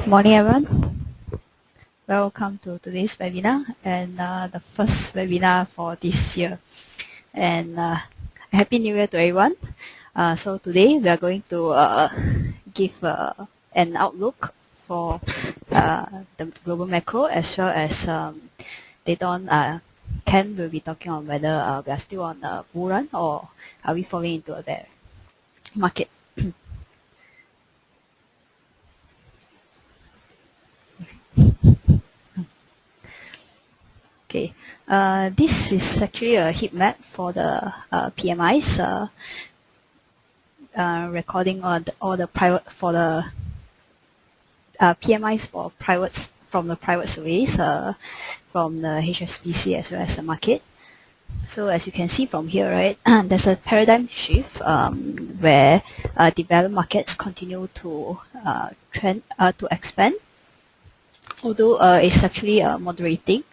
Morning, everyone. Welcome to today's webinar and the first webinar for this year. And Happy New Year to everyone. So today we are going to give an outlook for the global macro as well as later on Ken will be talking on whether we are still on a bull run or are we falling into a bear market. Okay, this is actually a heat map for the PMIs, recording all the private for the PMIs for privates from the private surveys from the HSBC as well as the market. So as you can see from here, right, there's a paradigm shift where developed markets continue to trend to expand, although it's actually moderating.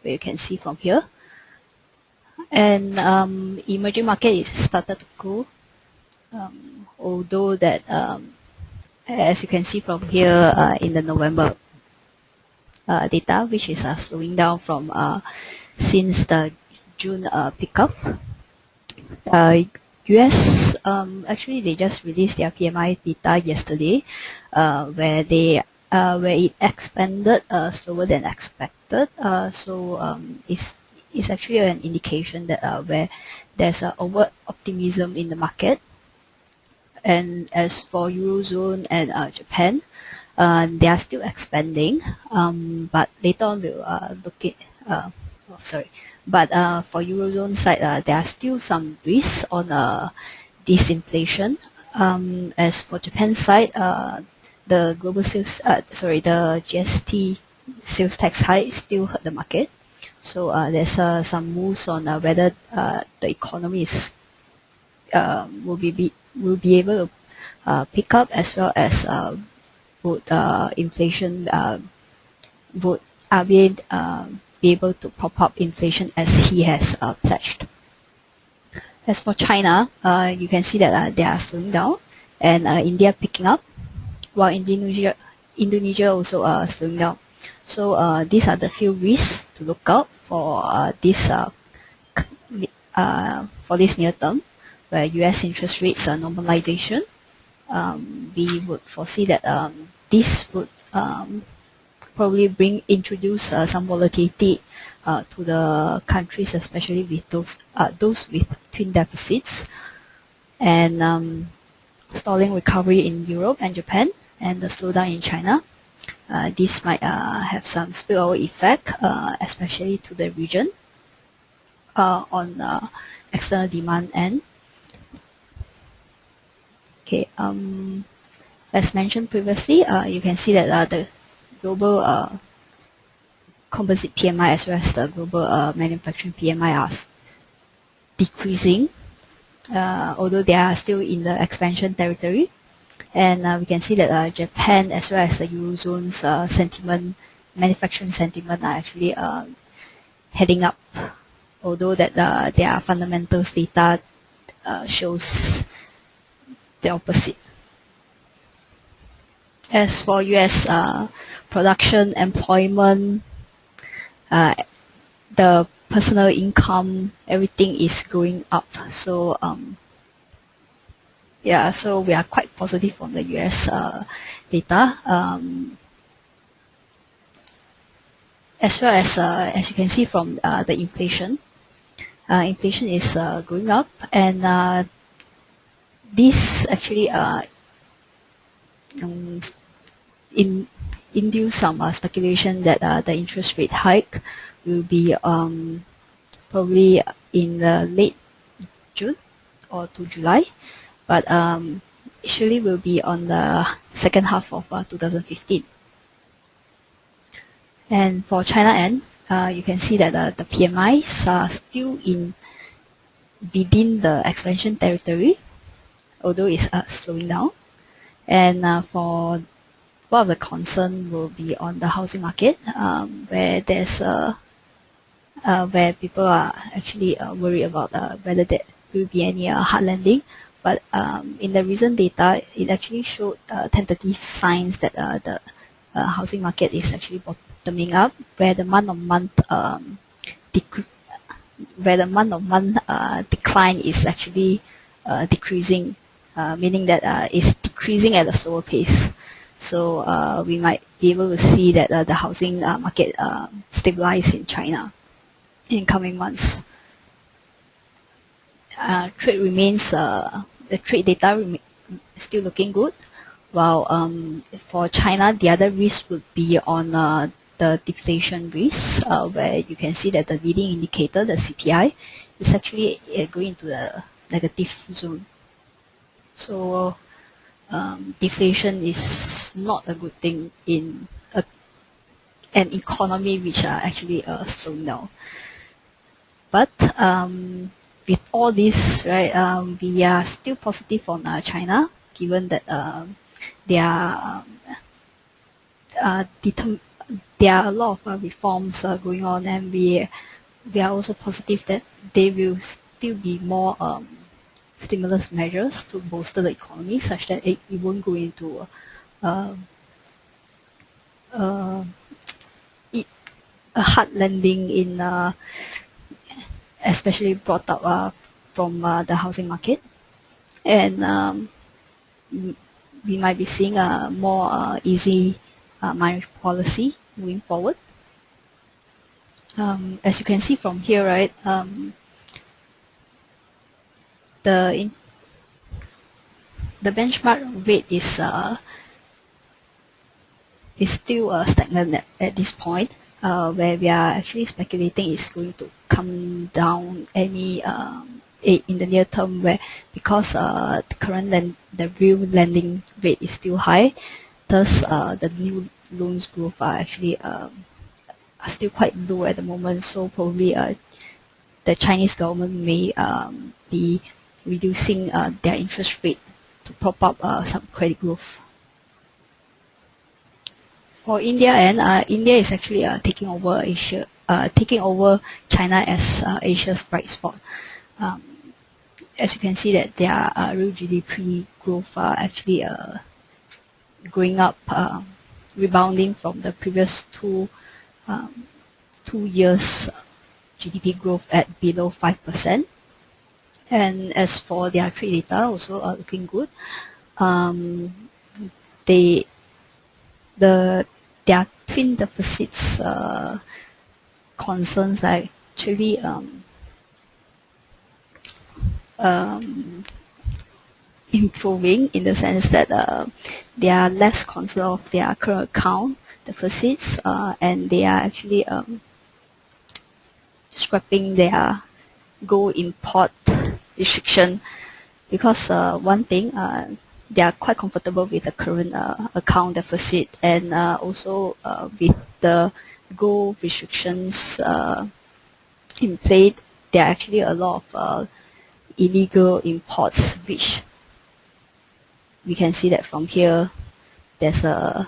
Where you can see from here, and emerging market is started to grow, although that as you can see from here in the November data, which is slowing down from since the June pickup. US actually they just released their PMI data yesterday, where it expanded slower than expected. So it's actually an indication that where there's over optimism in the market. And as for Eurozone and Japan, they are still expanding, but later on we'll look at. But for Eurozone side, there are still some risks on disinflation. As for Japan side, the global sales, the GST sales tax hike still hurt the market. So there's some moves on whether the economy is will be able to pick up, as well as would inflation would be able to prop up inflation as he has pledged. As for China, you can see that they are slowing down, and India picking up, while Indonesia also slowing down. So these are the few risks to look out for this near term, where US interest rates normalization. We would foresee that this would probably introduce some volatility to the countries, especially with those with twin deficits, and stalling recovery in Europe and Japan, and the slowdown in China. This might have some spillover effect, especially to the region on external demand end. Okay, as mentioned previously, you can see that the global composite PMI as well as the global manufacturing PMI are decreasing, although they are still in the expansion territory. And we can see that Japan as well as the Eurozone's manufacturing sentiment are actually heading up, although that their fundamentals data shows the opposite. As for US production, employment, the personal income, everything is going up. So yeah, so we are quite positive on the US data, as well as you can see from the inflation. Inflation is going up, and this actually induce some speculation that the interest rate hike will be probably in the late June or to July, but usually will be on the second half of 2015. And for China end, you can see that the PMIs are still within the expansion territory, although it's slowing down. And for one of the concern will be on the housing market, where there's where people are actually worried about whether there will be any hard landing. But in the recent data, it actually showed tentative signs that housing market is actually bottoming up, where the month-on-month decline is actually decreasing, meaning that it's decreasing at a slower pace. So we might be able to see that the housing market stabilize in China in coming months. Trade remains, the trade data still looking good, while for China, the other risk would be on the deflation risk, where you can see that the leading indicator, the CPI, is actually going into the negative zone. So deflation is not a good thing in an economy which are actually slowing down. But with all this, right, we are still positive on China, given that there are a lot of reforms going on, and we are also positive that there will still be more stimulus measures to bolster the economy, such that it won't go into a hard landing in especially brought up from the housing market, and we might be seeing a more easy monetary policy moving forward. As you can see from here, right, the benchmark rate is still stagnant at this point, where we are actually speculating it's going to come down any in the near term, where because the real lending rate is still high, thus the new loans growth are actually are still quite low at the moment. So probably the Chinese government may be reducing their interest rate to prop up some credit growth. For India, and India is actually taking over China as Asia's bright spot. As you can see that their real GDP growth are actually going up, rebounding from the previous 2 years GDP growth at below 5%. And as for their trade data, also looking good. Their twin deficits concerns are actually improving, in the sense that they are less concerned of their current account deficits, and they are actually scrapping their gold import restriction, because one thing, they are quite comfortable with the current account deficit, and also with the gold restrictions in place, there are actually a lot of illegal imports, which we can see that from here there's a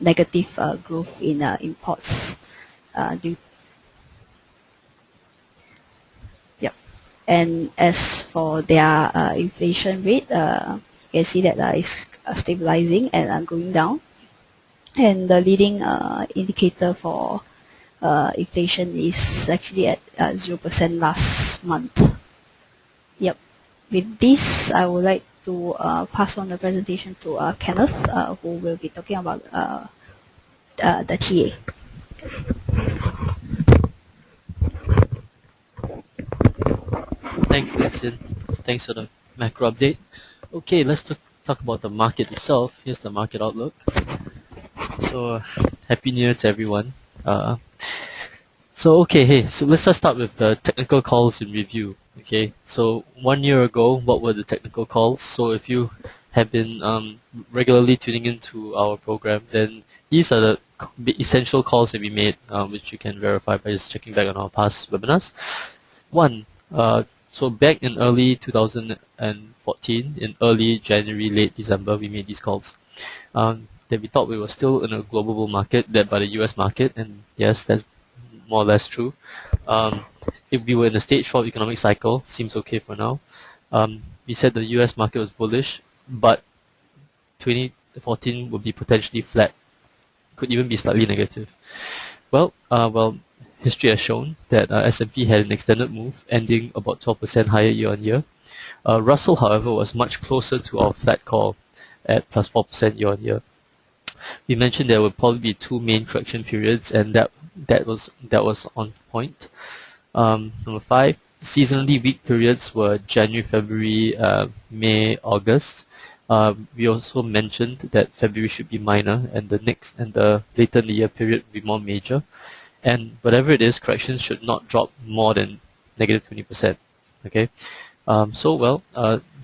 negative growth in imports due. Yep. And as for their inflation rate, you can see that it's stabilizing and going down, and the leading indicator for inflation is actually at 0% last month. Yep. With this, I would like to pass on the presentation to Kenneth, who will be talking about the TA. Thanks, Linson. Thanks for the macro update. Okay, let's talk about the market itself. Here's the market outlook. So, Happy New Year to everyone. So let's just start with the technical calls in review. Okay, so 1 year ago, what were the technical calls? So if you have been regularly tuning into our program, then these are the essential calls that we made, which you can verify by just checking back on our past webinars. One, so back in early 2014, in early January, late December, we made these calls. That we thought we were still in a global bull market led by the US market, and yes, that's more or less true. If we were in a stage 4 economic cycle, seems okay for now. We said the US market was bullish, but 2014 would be potentially flat. could even be slightly negative. Well, history has shown that S&P had an extended move, ending about 12% higher year on year. Russell, however, was much closer to our flat call at plus 4% year on year. We mentioned there would probably be two main correction periods, and that was on point. Number 5, seasonally weak periods were January, February, May, August. We also mentioned that February should be minor, and the later in the year period will be more major. And whatever it is, corrections should not drop more than negative 20%. Okay.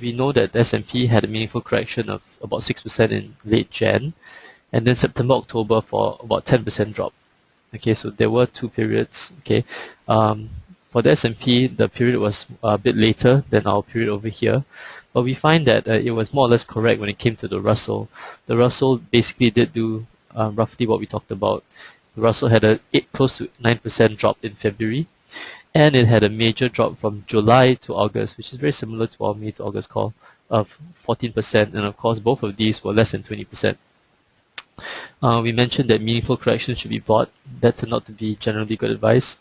We know that the S&P had a meaningful correction of about 6% in late Jan, and then September, October for about 10% drop. Okay, so there were two periods. Okay, for the S&P, the period was a bit later than our period over here, but we find that it was more or less correct when it came to the Russell. The Russell basically did do roughly what we talked about. The Russell had close to 9% drop in February, and it had a major drop from July to August, which is very similar to our May to August call of 14%, and of course both of these were less than 20%. We mentioned that meaningful corrections should be bought. That turned out to be generally good advice.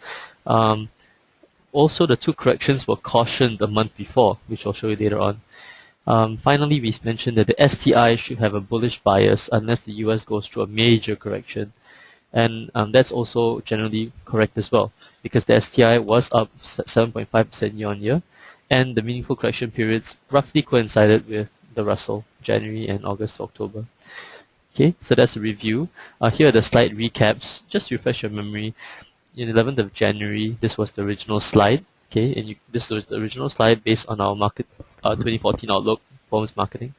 Also, the two corrections were cautioned a month before, which I'll show you later on. Finally, we mentioned that the STI should have a bullish bias unless the US goes through a major correction. And that's also generally correct as well, because the STI was up 7.5% year on year, and the meaningful correction periods roughly coincided with the Russell, January and August to October. Okay, so that's a review. Here are the slide recaps, just to refresh your memory. In 11th of January, this was the original slide. Okay, and this was the original slide based on our market 2014 outlook, performance marketing.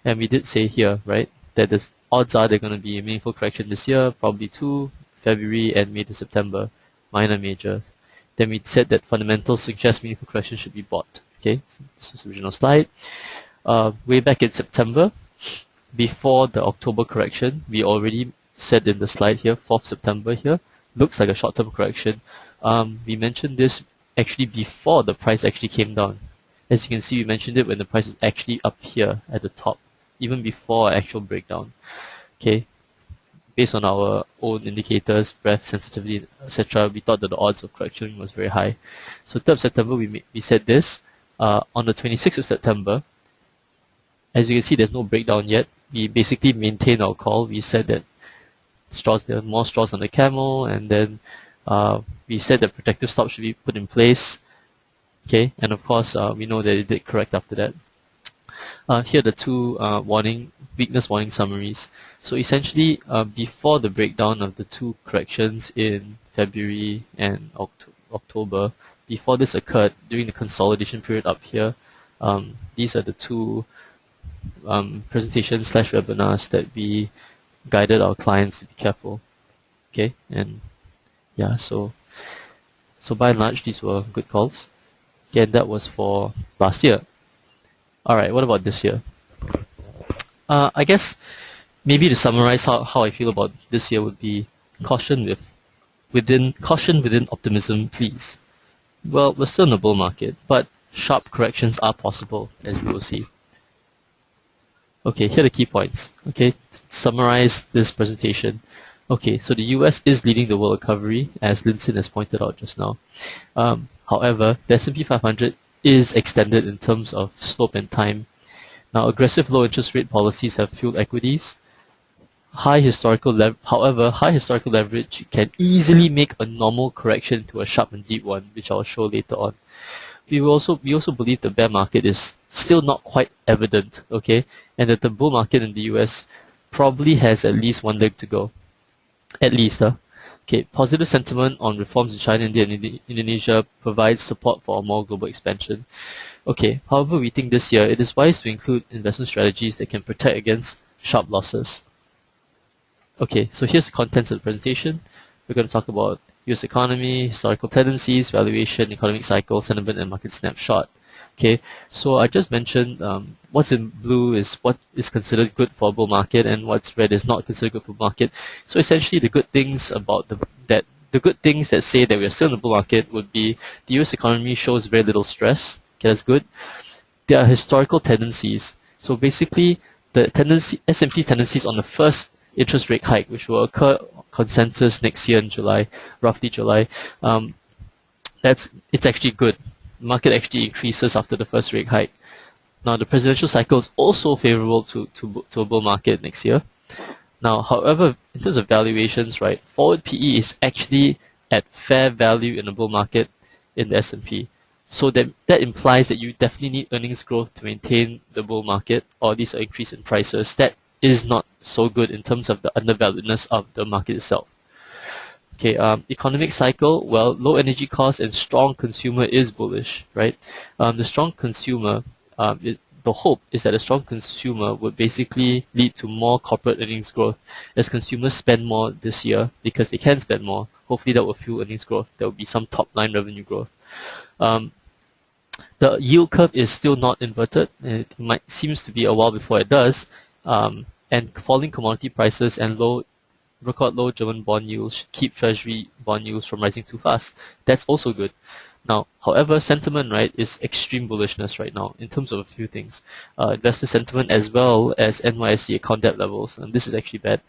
And we did say here, right, that the odds are they're going to be a meaningful correction this year, probably 2, February and May to September, minor, major. Then we said that fundamentals suggest meaningful correction should be bought. Okay, so this was the original slide. Way back in September, before the October correction, we already said in the slide here, 4th September here, looks like a short-term correction. We mentioned this actually before the price actually came down. As you can see, we mentioned it when the price is actually up here at the top, even before actual breakdown. Okay, based on our own indicators, breadth, sensitivity, etc., we thought that the odds of correction was very high. So 3rd of September, we said this. On the 26th of September, as you can see, there's no breakdown yet. We basically maintained our call. We said that there are more straws on the camel, and then we said that protective stops should be put in place. Okay, and of course, we know that it did correct after that. Here are the two weakness warning summaries. So essentially, before the breakdown of the two corrections in February and October, before this occurred, during the consolidation period up here, these are the two presentations / webinars that we guided our clients to be careful. Okay, and yeah, so by and large, these were good calls. Again, that was for last year. Alright, what about this year? I guess maybe to summarize how I feel about this year would be caution within optimism, please. Well, we're still in a bull market, but sharp corrections are possible, as we will see. Okay, here are the key points. Okay, to summarize this presentation. Okay, so the US is leading the world recovery, as Linson has pointed out just now. However, the S&P 500 is extended in terms of slope and time. Now, aggressive low interest rate policies have fueled equities. High historical leverage can easily make a normal correction to a sharp and deep one, which I'll show later on. We also believe the bear market is still not quite evident, okay, and that the bull market in the US probably has at least one leg to go. At least, Okay, positive sentiment on reforms in China, India, and Indonesia provides support for a more global expansion. Okay, however, we think this year it is wise to include investment strategies that can protect against sharp losses. Okay, so here's the contents of the presentation. We're going to talk about US economy, historical tendencies, valuation, economic cycle, sentiment, and market snapshot. Okay, so I just mentioned what's in blue is what is considered good for a bull market, and what's red is not considered good for a bull market. So essentially, the good things about the good things that say that we are still in the bull market would be the US economy shows very little stress. Okay, that's good. There are historical tendencies. So basically, the S&P tendencies on the first interest rate hike, which will occur consensus next year in July, roughly July, it's actually good. The market actually increases after the first rate hike. Now, the presidential cycle is also favorable to a bull market next year. Now, however, in terms of valuations, right, forward PE is actually at fair value in a bull market in the S&P. So that implies that you definitely need earnings growth to maintain the bull market, or at least an increase in prices. That is not so good in terms of the undervaluedness of the market itself. Okay, economic cycle, well, low energy costs and strong consumer is bullish, right? The strong consumer, the hope is that a strong consumer would basically lead to more corporate earnings growth as consumers spend more this year because they can spend more. Hopefully that will fuel earnings growth. There will be some top-line revenue growth. The yield curve is still not inverted. It seems to be a while before it does. And falling commodity prices and record low German bond yields should keep Treasury bond yields from rising too fast. That's also good. Now, however, sentiment, right, is extreme bullishness right now in terms of a few things. Investor sentiment as well as NYSE account debt levels, and this is actually bad.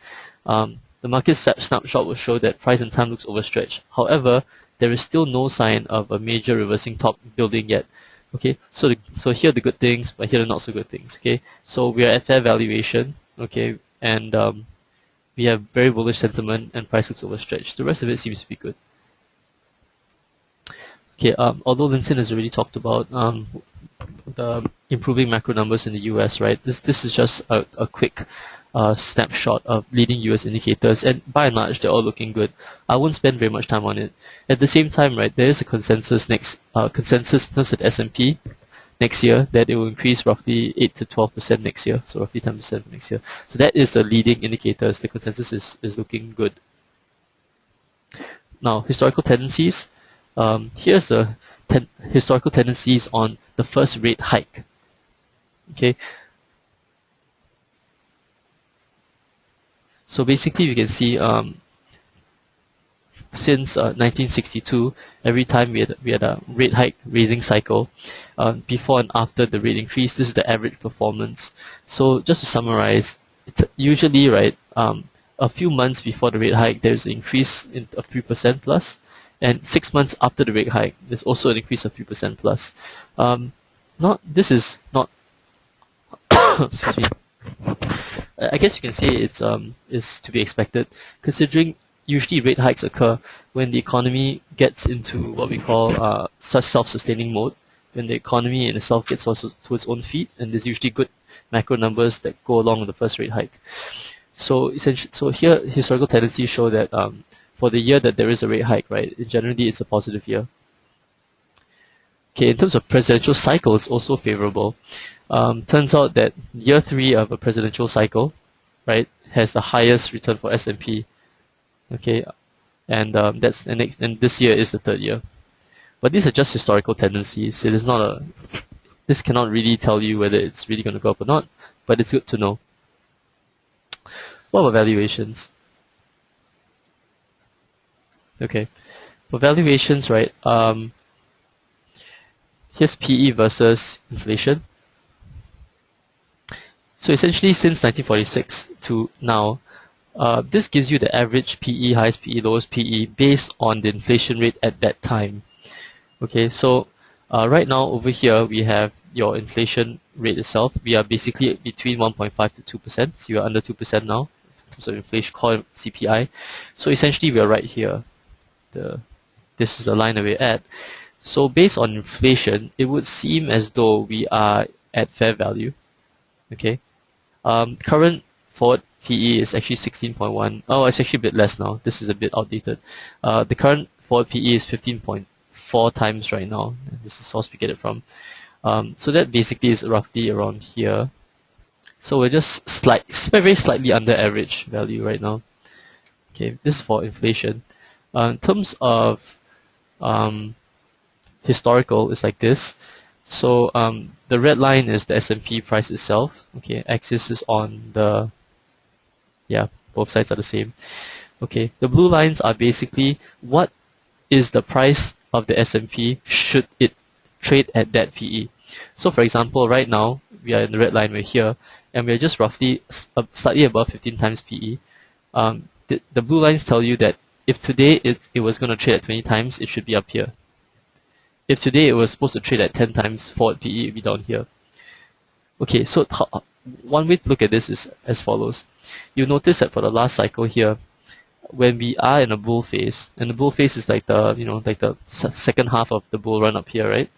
The market snapshot will show that price and time looks overstretched. However, there is still no sign of a major reversing top building yet. Okay, so here are the good things, but here are the not so good things. Okay, so we are at fair valuation. Okay, and we have very bullish sentiment and price looks overstretched. The rest of it seems to be good. Okay, although Linson has already talked about the improving macro numbers in the US, right? This is just a quick snapshot of leading US indicators, and by and large, they're all looking good. I won't spend very much time on it. At the same time, right, there is a consensus in terms of S&P next year that it will increase roughly 8 to 12% next year, so roughly 10% next year. So that is the leading indicators. The consensus is looking good. Now, historical tendencies. Here's the historical tendencies on the first rate hike. Okay. So basically, you can see since 1962, every time we had a rate hike raising cycle, before and after the rate increase, this is the average performance. So just to summarize, usually, right, a few months before the rate hike, there's an increase of 3% plus. And 6 months after the rate hike, there's also an increase of 3% plus. This is not. Excuse me. I guess you can say it's is to be expected, considering usually rate hikes occur when the economy gets into what we call such self-sustaining mode, when the economy in itself gets also to its own feet, and there's usually good macro numbers that go along with the first rate hike. So essentially, here historical tendencies show that for the year that there is a rate hike, right, generally it's a positive year. Okay, in terms of presidential cycle, it's also favorable. Turns out that year 3 of a presidential cycle, right, has the highest return for S&P. Okay, and and this year is the 3rd year. But these are just historical tendencies. It is not this cannot really tell you whether it's really going to go up or not, but it's good to know. What about valuations? Okay, for valuations, right, here's PE versus inflation. So essentially, since 1946 to now, this gives you the average PE, highest PE, lowest PE, based on the inflation rate at that time. Okay, so right now over here, we have your inflation rate itself. We are basically between 1.5 to 2%. So you are under 2% now in terms of inflation, core CPI. So essentially, we are right here. This is the line that we're at. So based on inflation, it would seem as though we are at fair value. Okay. Current forward PE is actually 16.1. Oh, it's actually a bit less now. This is a bit outdated. The current forward PE is 15.4 times right now. This is the source we get it from. So that basically is roughly around here. So we're just very slightly under average value right now. Okay, this is for inflation. In terms of historical, it's like this. So the red line is the S&P price itself. Okay, axis is on the, both sides are the same. Okay, the blue lines are basically what is the price of the S&P should it trade at that PE. So for example, right now we are in the red line, we're here, and we're just roughly slightly above 15 times PE. the blue lines tell you that if today it was going to trade at 20 times, it should be up here. If today it was supposed to trade at 10 times forward PE, it would be down here. Okay, so one way to look at this is as follows. You'll notice that for the last cycle here, when we are in a bull phase, and the bull phase is like the second half of the bull run up here, right?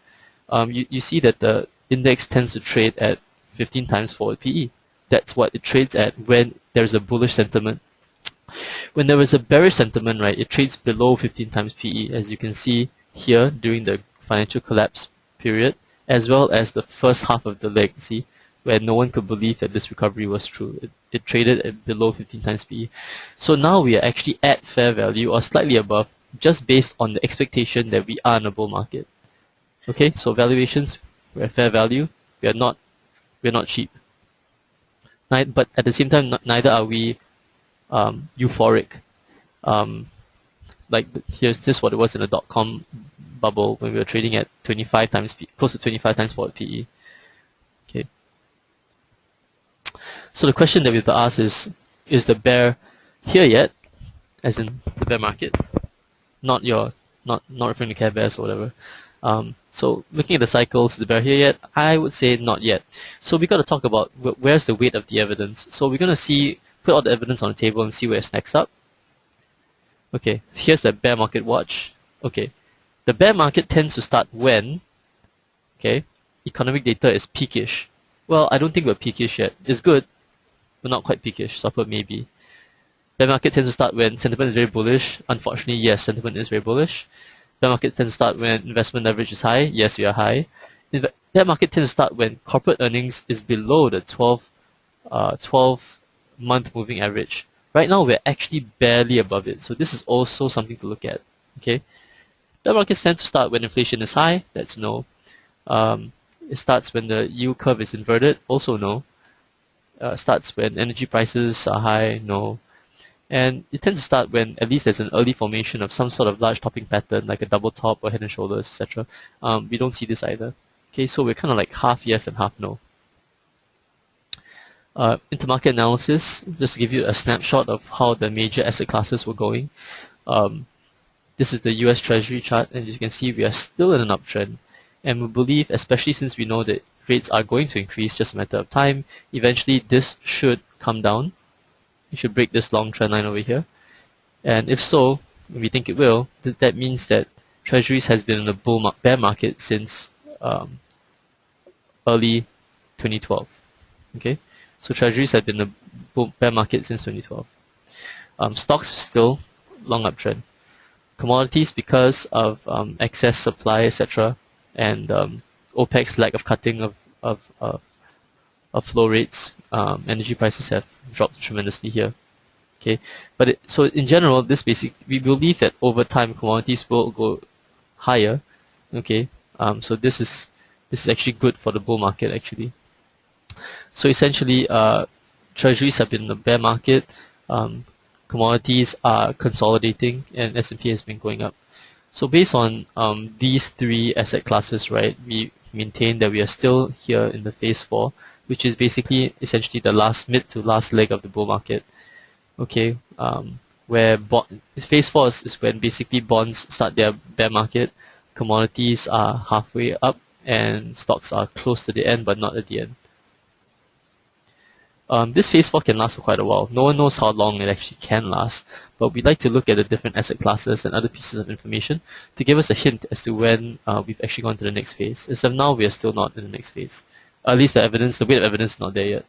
You see that the index tends to trade at 15 times forward PE. That's what it trades at when there's a bullish sentiment. When there is a bearish sentiment, right, it trades below 15 times PE, as you can see here during the financial collapse period, as well as the first half of the leg, see, where no one could believe that this recovery was true. It traded at below 15 times PE. So now we are actually at fair value or slightly above, just based on the expectation that we are in a bull market. Okay, so valuations, we're at fair value, we're not cheap. But at the same time, neither are we euphoric. Like here's this what it was in the dot-com bubble when we were trading at 25 times close to 25 times forward PE. Okay. So the question that we have to ask is the bear here yet? As in the bear market, not referring to Care Bears or whatever. So looking at the cycles, the bear here yet? I would say not yet. So we got to talk about where's the weight of the evidence. So we're going to put all the evidence on the table and see where it stacks up. Okay, here's the bear market watch. Okay, the bear market tends to start when, okay, economic data is peakish. Well, I don't think we're peakish yet. It's good, but not quite peakish, so I'll put maybe. Bear market tends to start when sentiment is very bullish. Unfortunately, yes, sentiment is very bullish. Bear market tends to start when investment leverage is high. Yes, we are high. Bear market tends to start when corporate earnings is below the 12-month moving average. Right now, we're actually barely above it. So this is also something to look at. Okay, bear markets tend to start when inflation is high. That's no. It starts when the yield curve is inverted. Also no. Starts when energy prices are high. No. And it tends to start when at least there's an early formation of some sort of large topping pattern, like a double top or head and shoulders, etc. We don't see this either. Okay, so we're kind of like half yes and half no. Intermarket analysis, just to give you a snapshot of how the major asset classes were going. This is the US Treasury chart, and as you can see, we are still in an uptrend. And we believe, especially since we know that rates are going to increase, just a matter of time, eventually this should come down. We should break this long trend line over here. And if so, we think it will, that means that Treasuries has been in a bear market since early 2012. Okay, so Treasuries have been in a bear market since 2012. Stocks still long uptrend. Commodities, because of excess supply, etc., and OPEC's lack of cutting of flow rates, energy prices have dropped tremendously here. Okay, but so in general, we believe that over time commodities will go higher. Okay, so this is actually good for the bull market actually. So essentially, treasuries have been in the bear market. Commodities are consolidating, and S&P has been going up. So based on these three asset classes, right, we maintain that we are still here in the phase 4, which is basically essentially the mid to last leg of the bull market. Okay, where phase 4 is when basically bonds start their bear market, commodities are halfway up, and stocks are close to the end but not at the end. This phase 4 can last for quite a while. No one knows how long it actually can last, but we'd like to look at the different asset classes and other pieces of information to give us a hint as to when we've actually gone to the next phase. As of now, we are still not in the next phase. At least the weight of evidence is not there yet.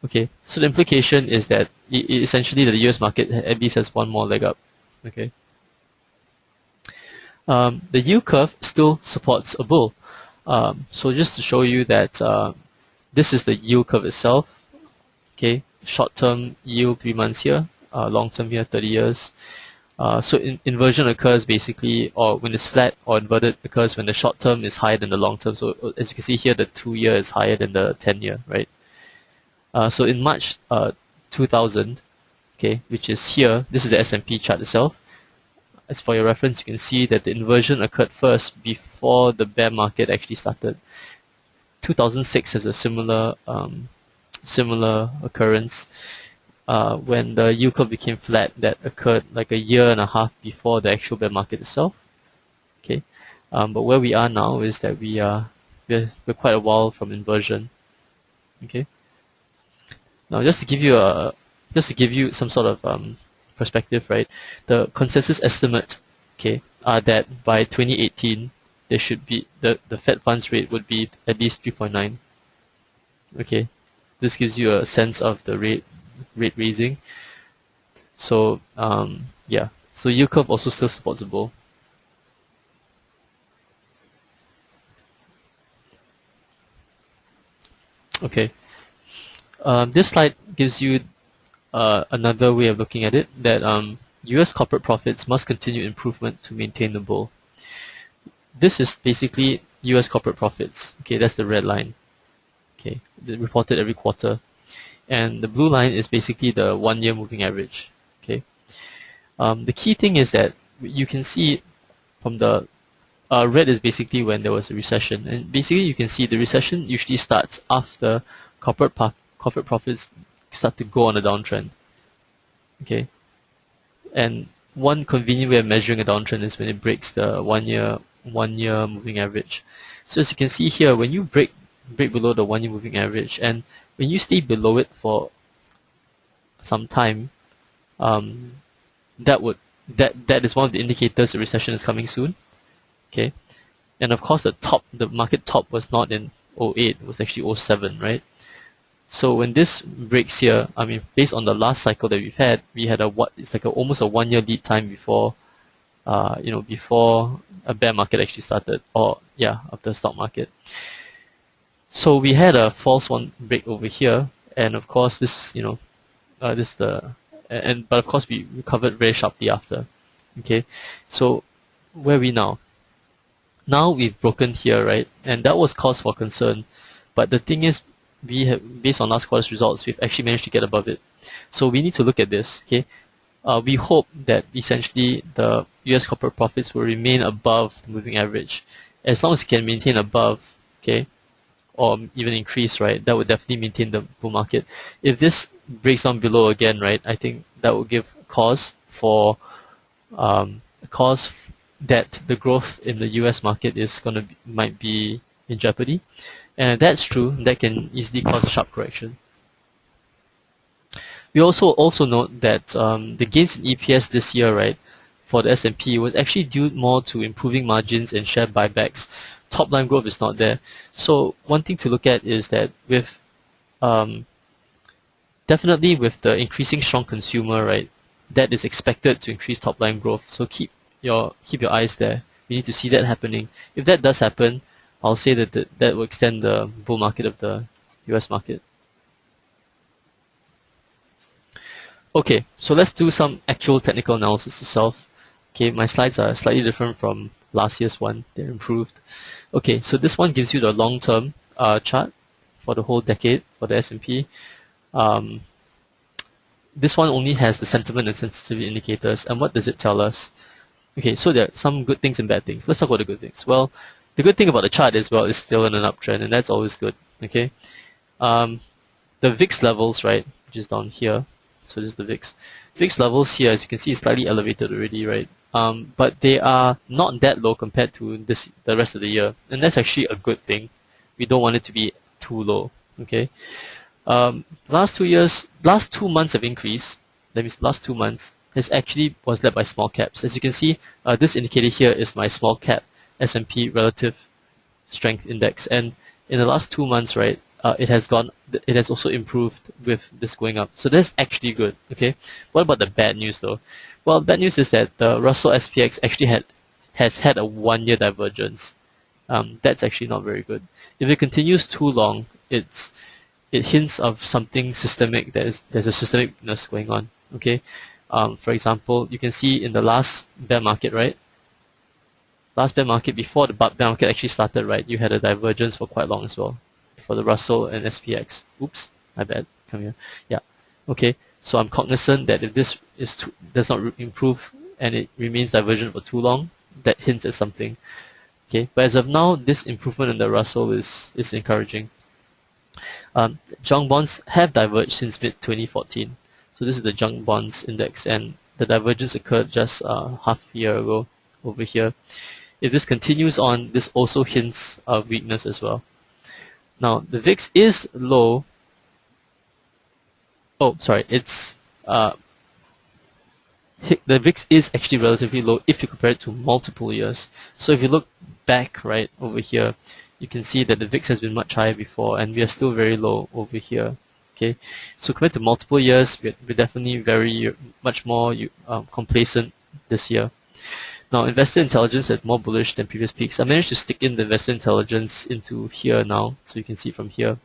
Okay, so the implication is that essentially the US market at least has one more leg up. Okay. The yield curve still supports a bull. So just to show you that this is the yield curve itself. Okay, short-term yield 3 months here, long-term here 30 years. So inversion occurs basically, or when it's flat or inverted, occurs when the short-term is higher than the long-term. So as you can see here, the 2-year is higher than the 10-year, right? So in March 2000, okay, which is here, this is the S&P chart itself. As for your reference, you can see that the inversion occurred first before the bear market actually started. 2006 has a similar occurrence. when the yield curve became flat, that occurred like a year and a half before the actual bear market itself. Okay, but where we are now is that we're quite a while from inversion. Okay. Now, just to give you some sort of perspective, right? The consensus estimate, okay, are that by 2018 there should be the Fed funds rate would be at least 3.9. Okay, this gives you a sense of the rate raising. So yeah, so yield curve also still supports a bull. Okay, this slide gives you another way of looking at it, that U.S. corporate profits must continue improvement to maintain the bull. This is basically U.S. corporate profits. Okay, that's the red line. Okay, reported every quarter, and the blue line is basically the one-year moving average. Okay, the key thing is that you can see from the red is basically when there was a recession, and basically you can see the recession usually starts after corporate profits start to go on a downtrend. Okay, and one convenient way of measuring a downtrend is when it breaks the one-year moving average. So as you can see here, when you break below the one-year moving average, and when you stay below it for some time, that is one of the indicators a recession is coming soon. Okay, and of course the market top was not in 08, it was actually 07, right? So when this breaks here, I mean, based on the last cycle that we've had, we had it's like almost a one-year lead time before, before a bear market actually started, or yeah, of the stock market. So we had a false one break over here, and of course but of course we recovered very sharply after. Okay, so where are we now? Now we've broken here, right? And that was cause for concern. But the thing is, we have, based on last quarter's results, we've actually managed to get above it. So we need to look at this, okay? We hope that essentially the US corporate profits will remain above the moving average. As long as it can maintain above, okay, or even increase, right, that would definitely maintain the bull market. If this breaks down below again, right, I think that will give cause for that the growth in the US market is might be in jeopardy. And if that's true, that can easily cause a sharp correction. We also note that the gains in EPS this year, right, for the S&P was actually due more to improving margins and share buybacks. Top line growth is not there. So one thing to look at is that with definitely with the increasing strong consumer, right, that is expected to increase top line growth. So keep your eyes there. We need to see that happening. If that does happen, I'll say that that will extend the bull market of the US market. Okay, so let's do some actual technical analysis itself. Okay, my slides are slightly different from last year's one. They're improved. Okay, so this one gives you the long-term chart for the whole decade for the S&P. This one only has the sentiment and sensitivity indicators. And what does it tell us? Okay, so there are some good things and bad things. Let's talk about the good things. Well, the good thing about the chart is, well, it's still in an uptrend, and that's always good. Okay, the VIX levels, right, which is down here. So this is the VIX. VIX levels here, as you can see, is slightly elevated already, right? But they are not that low compared to the rest of the year, and that's actually a good thing. We don't want it to be too low. Okay. Last 2 months of increase, last 2 months, was led by small caps. As you can see, this indicator here is my small cap S&P relative strength index, and in the last 2 months, right, it has also improved with this going up. So that's actually good. Okay. What about the bad news though? Well, bad news is that the Russell SPX actually has had a one-year divergence. That's actually not very good. If it continues too long, it hints of something systemic. There's a systemic weakness going on. Okay. For example, you can see in the last bear market, right? Last bear market, before the bear market actually started, right, you had a divergence for quite long as well for the Russell and SPX. Oops, my bad. Come here. Yeah. Okay. So I'm cognizant that if this does not improve and it remains divergent for too long, that hints at something. Okay. But as of now, this improvement in the Russell is encouraging. Junk bonds have diverged since mid-2014. So this is the junk bonds index, and the divergence occurred just half a year ago over here. If this continues on, this also hints of weakness as well. Now the VIX is low. Oh, sorry, it's the VIX is actually relatively low if you compare it to multiple years. So if you look back right over here, you can see that the VIX has been much higher before, and we are still very low over here. Okay, so compared to multiple years, we're definitely very much more complacent this year. Now, investor intelligence is more bullish than previous peaks. I managed to stick in the investor intelligence into here now, so you can see from here.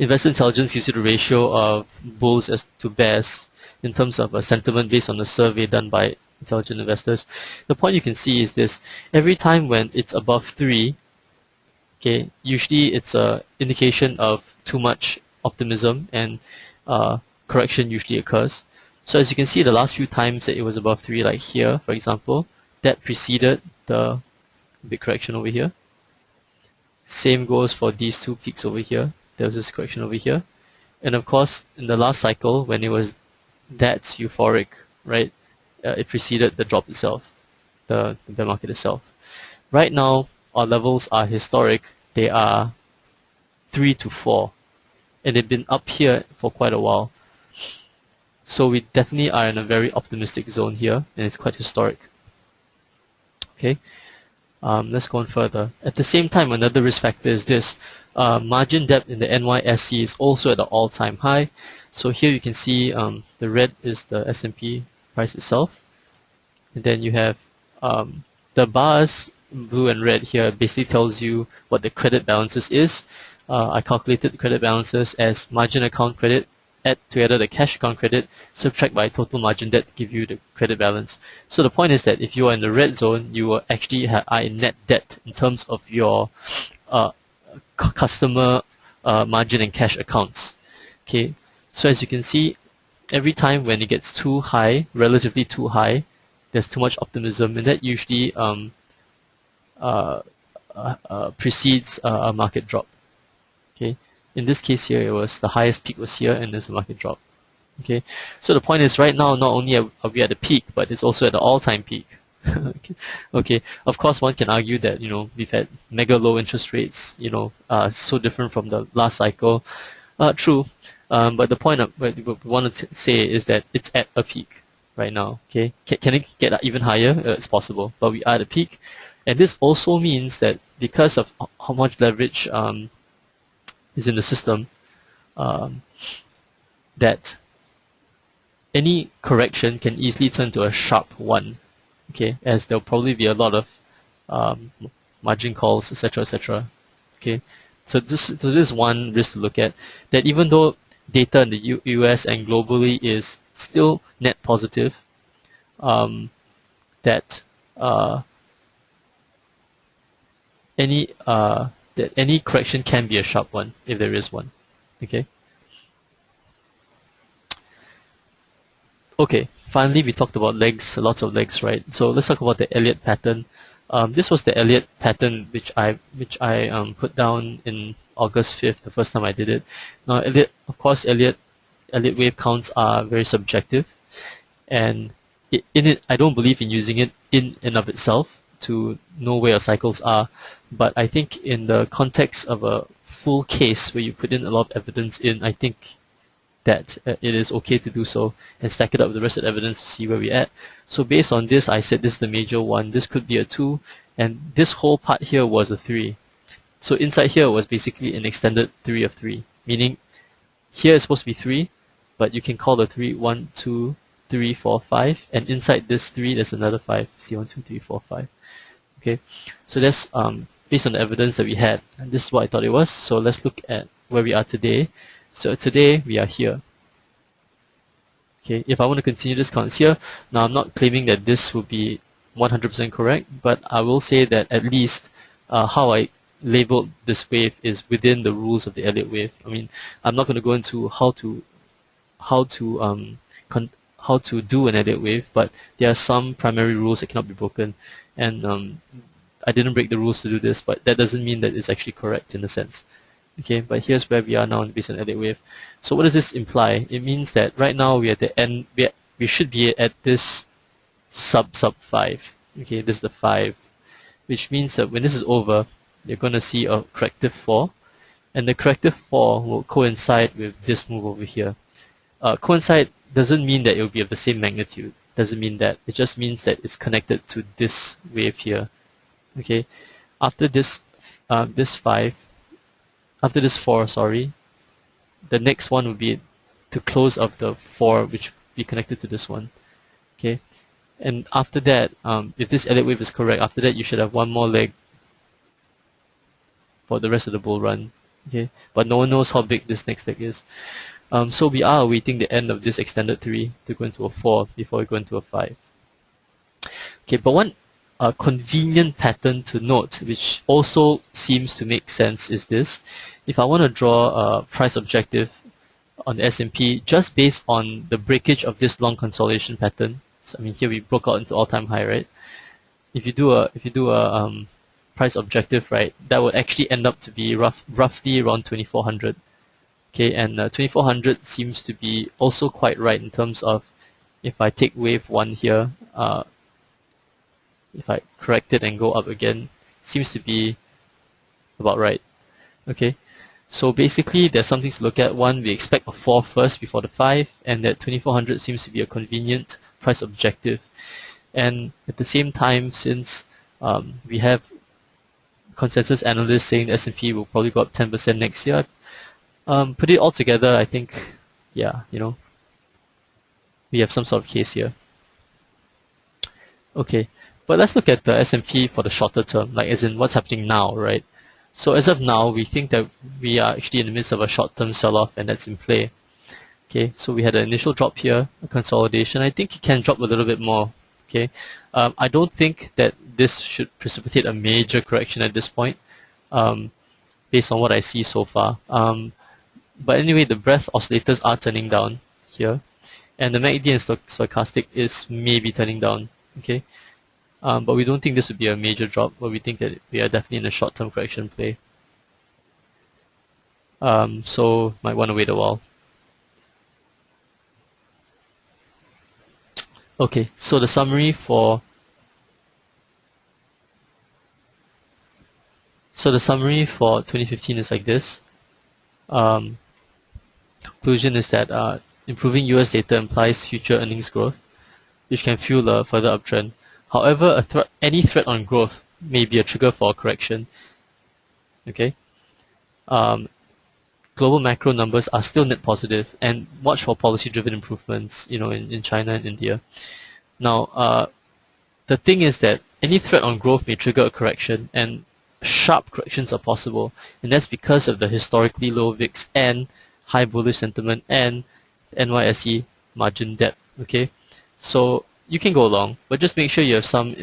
Investor intelligence gives you the ratio of bulls as to bears in terms of a sentiment based on a survey done by intelligent investors. The point you can see is this: every time when it's above 3, okay, usually it's an indication of too much optimism, and correction usually occurs. So as you can see, the last few times that it was above 3, like here, for example, that preceded the big correction over here. Same goes for these two peaks over here. There was this correction over here. And of course, in the last cycle, when it was that euphoric, right, it preceded the drop itself, the bear market itself. Right now, our levels are historic. They are 3 to 4. And they've been up here for quite a while. So we definitely are in a very optimistic zone here, and it's quite historic. Okay, let's go on further. At the same time, another risk factor is this. Margin depth in the NYSE is also at an all-time high. So here you can see the red is the S&P price itself. And then you have the bars, blue and red here, basically tells you what the credit balances is. I calculated the credit balances as margin account credit, add together the cash account credit, subtract by total margin debt to give you the credit balance. So the point is that if you are in the red zone, you will actually are in net debt in terms of your customer margin and cash accounts. Okay, so as you can see, every time when it gets too high, relatively too high, there's too much optimism, and that usually precedes a market drop. Okay, in this case here, it was the highest peak was here, and there's a market drop. Okay, so the point is, right now, not only are we at the peak, but it's also at the all-time peak. Okay, of course, one can argue that we've had mega low interest rates, so different from the last cycle. True, but the point of what we want to say is that it's at a peak right now. Okay, can it get even higher? It's possible, but we are at a peak, and this also means that because of how much leverage is in the system, that any correction can easily turn to a sharp one. Okay, as there'll probably be a lot of margin calls, etc., etc. Okay, so this is one risk to look at. That even though data in the US and globally is still net positive, that any correction can be a sharp one if there is one. Okay. Okay. Finally, we talked about legs, lots of legs, right? So let's talk about the Elliott pattern. This was the Elliott pattern which I put down in August 5th, the first time I did it. Now, of course, Elliott wave counts are very subjective, and in it, I don't believe in using it in and of itself to know where your cycles are. But I think in the context of a full case where you put in a lot of evidence in, I think that it is okay to do so and stack it up with the rest of the evidence to see where we're at. So based on this, I said this is the major one. This could be a 2, and this whole part here was a 3. So inside here was basically an extended 3 of 3, meaning here is supposed to be 3, but you can call the 3 1, 2, 3, 4, 5, and inside this 3 there's another 5. See, 1, 2, 3, 4, 5. Okay, so that's based on the evidence that we had, and this is what I thought it was. So let's look at where we are today. So today we are here. Okay, if I want to continue this count here, now I'm not claiming that this will be 100% correct, but I will say that at least how I labeled this wave is within the rules of the Elliott wave. I mean, I'm not going to go into how to do an Elliott wave, but there are some primary rules that cannot be broken, and I didn't break the rules to do this, but that doesn't mean that it's actually correct in a sense. Okay, but here's where we are now based on Elliott wave. So what does this imply? It means that right now we're at the end. We should be at this sub 5. Okay, this is the 5, which means that when this is over, you're going to see a corrective 4, and the corrective 4 will coincide with this move over here. Coincide doesn't mean that it will be of the same magnitude. Doesn't mean that. It just means that it's connected to this wave here. Okay, after this 5, after this 4, sorry, the next one would be to close of the 4, which will be connected to this one. Okay, and after that, if this Elliott wave is correct, after that you should have one more leg for the rest of the bull run. Okay, but no one knows how big this next leg is. So we are awaiting the end of this extended 3 to go into a 4 before we go into a 5. Okay, but one convenient pattern to note, which also seems to make sense, is this. If I want to draw a price objective on the S&P just based on the breakage of this long consolidation pattern, so I mean here we broke out into all-time high, right? If you do a price objective, right, that would actually end up to be roughly around 2400. Okay, and 2400 seems to be also quite right in terms of if I take wave 1 here, if I correct it and go up again, seems to be about right. Okay, so basically there's something to look at. One, we expect a 4 first before the 5, and that 2400 seems to be a convenient price objective. And at the same time, since we have consensus analysts saying the S&P will probably go up 10% next year, put it all together, I think, yeah, we have some sort of case here. Okay, but let's look at the S&P for the shorter term, like as in what's happening now, right? So as of now, we think that we are actually in the midst of a short-term sell-off, and that's in play. Okay, so we had an initial drop here, a consolidation. I think it can drop a little bit more. Okay, I don't think that this should precipitate a major correction at this point, based on what I see so far. But anyway, the breadth oscillators are turning down here, and the MACD and stochastic is maybe turning down. Okay, but we don't think this would be a major drop, but we think that we are definitely in a short-term correction play. So might want to wait a while. Okay, so the summary for 2015 is like this. Conclusion is that improving US data implies future earnings growth, which can fuel a further uptrend. However, any threat on growth may be a trigger for a correction. Okay. Global macro numbers are still net positive, and watch for policy-driven improvements, in China and India. Now, the thing is that any threat on growth may trigger a correction, and sharp corrections are possible, and that's because of the historically low VIX and high bullish sentiment and NYSE margin depth. Okay, so you can go along, but just make sure you have some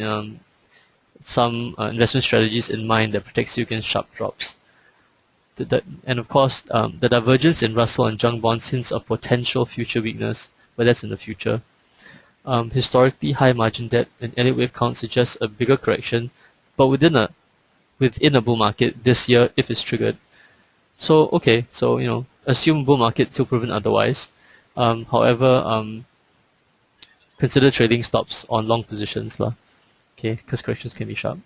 investment strategies in mind that protects you against sharp drops. And of course, the divergence in Russell and Jung bonds hints of potential future weakness, but that's in the future. Historically high margin debt and Elliott wave count suggests a bigger correction, but within a bull market this year if it's triggered. So okay, so assume bull market till proven otherwise. However, consider trading stops on long positions lah. Okay, because corrections can be sharp.